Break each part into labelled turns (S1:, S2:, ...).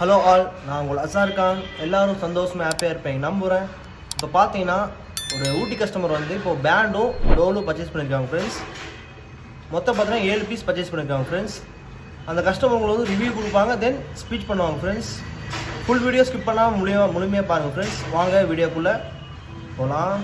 S1: Hello all, நான் உங்கள் அசார் கான். எல்லோரும் சந்தோஷமாக ஹாப்பியாக இருப்பேன் நம்புகிறேன். இப்போ பார்த்தீங்கன்னா ஒரு ஊட்டி கஸ்டமர் வந்து இப்போது பேண்டும் டோலும் பர்ச்சேஸ் பண்ணியிருக்காங்க ஃப்ரெண்ட்ஸ். மொத்தம் பார்த்தீங்கன்னா 7 பீஸ் பர்ச்சேஸ் பண்ணியிருக்காங்க ஃப்ரெண்ட்ஸ். அந்த கஸ்டமர் உங்களுக்கு வந்து ரிவ்யூ கொடுப்பாங்க, தென் ஸ்பீச் பண்ணுவாங்க ஃப்ரெண்ட்ஸ். ஃபுல் வீடியோ ஸ்கிப் பண்ணால் முழுமையாக பாருங்கள் ஃப்ரெண்ட்ஸ். வாங்க வீடியோக்குள்ளே போகலாம்.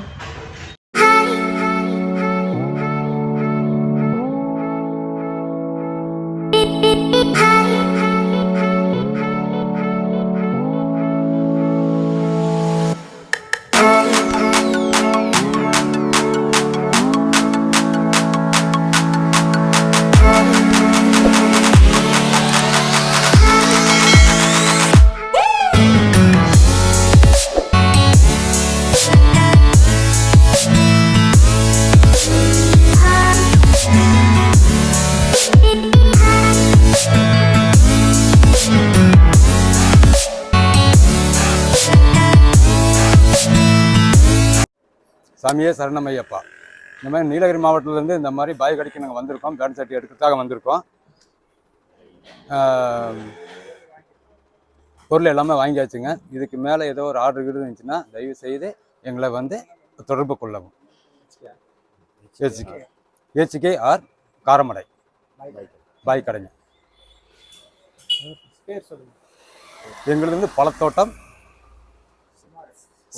S2: சாமியே சரணமையப்பா. இந்த மாதிரி நீலகிரி மாவட்டத்திலேருந்து இந்த மாதிரி பாய் கடைக்கு நாங்கள் வந்திருக்கோம். பேண்ட் சட்டி எடுக்கிறதுக்காக வந்திருக்கோம். பொருள் எல்லாமே வாங்கியாச்சுங்க. இதுக்கு மேலே ஏதோ ஒரு ஆர்டர் இருந்துச்சுன்னா தயவு செய்து எங்களை வந்து தொடர்பு கொள்ளவும். ஏச்சிகே ஆர் காரமடை பாய் கடைங்க. எங்களுக்கு வந்து பழத்தோட்டம்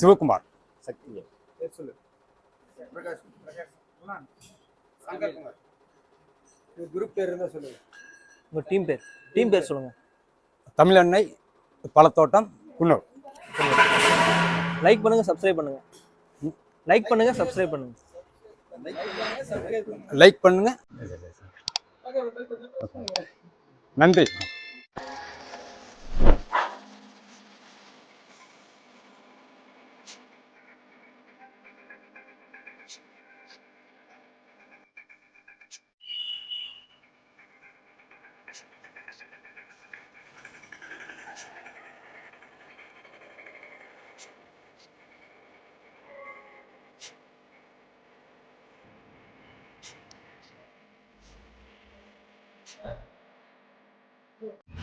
S2: சிவகுமார்.
S1: குரூப் பேர் இருந்தா சொல்லுங்க. உங்க டீம் பேர் சொல்லுங்க.
S2: தமிழன்னை பழத்தோட்டம் குன்னூர்.
S1: லைக் பண்ணுங்க, சப்ஸ்கிரைப் பண்ணுங்க. லைக் பண்ணுங்க, சப்ஸ்கிரைப் பண்ணுங்க.
S2: லைக் பண்ணுங்க. நன்றி.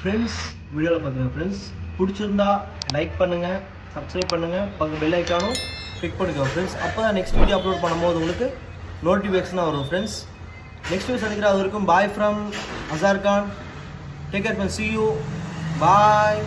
S1: ஃப்ரெண்ட்ஸ், வீடியோவில் பார்த்துங்க ஃப்ரெண்ட்ஸ். பிடிச்சிருந்தா லைக் பண்ணுங்கள், சப்ஸ்கிரைப் பண்ணுங்கள், பக்கம் பெல் ஐக்கானும் கிளிக் பண்ணிக்கோங்க ஃப்ரெண்ட்ஸ். அப்போ தான் நெக்ஸ்ட் வீடியோ அப்லோட் பண்ணும்போது உங்களுக்கு நோட்டிஃபிகேஷனாக வரும் ஃப்ரெண்ட்ஸ். நெக்ஸ்ட் வீடியோ சந்திக்கிற அது வரைக்கும் bye from Azhar Khan. Take care friends. see you. Bye.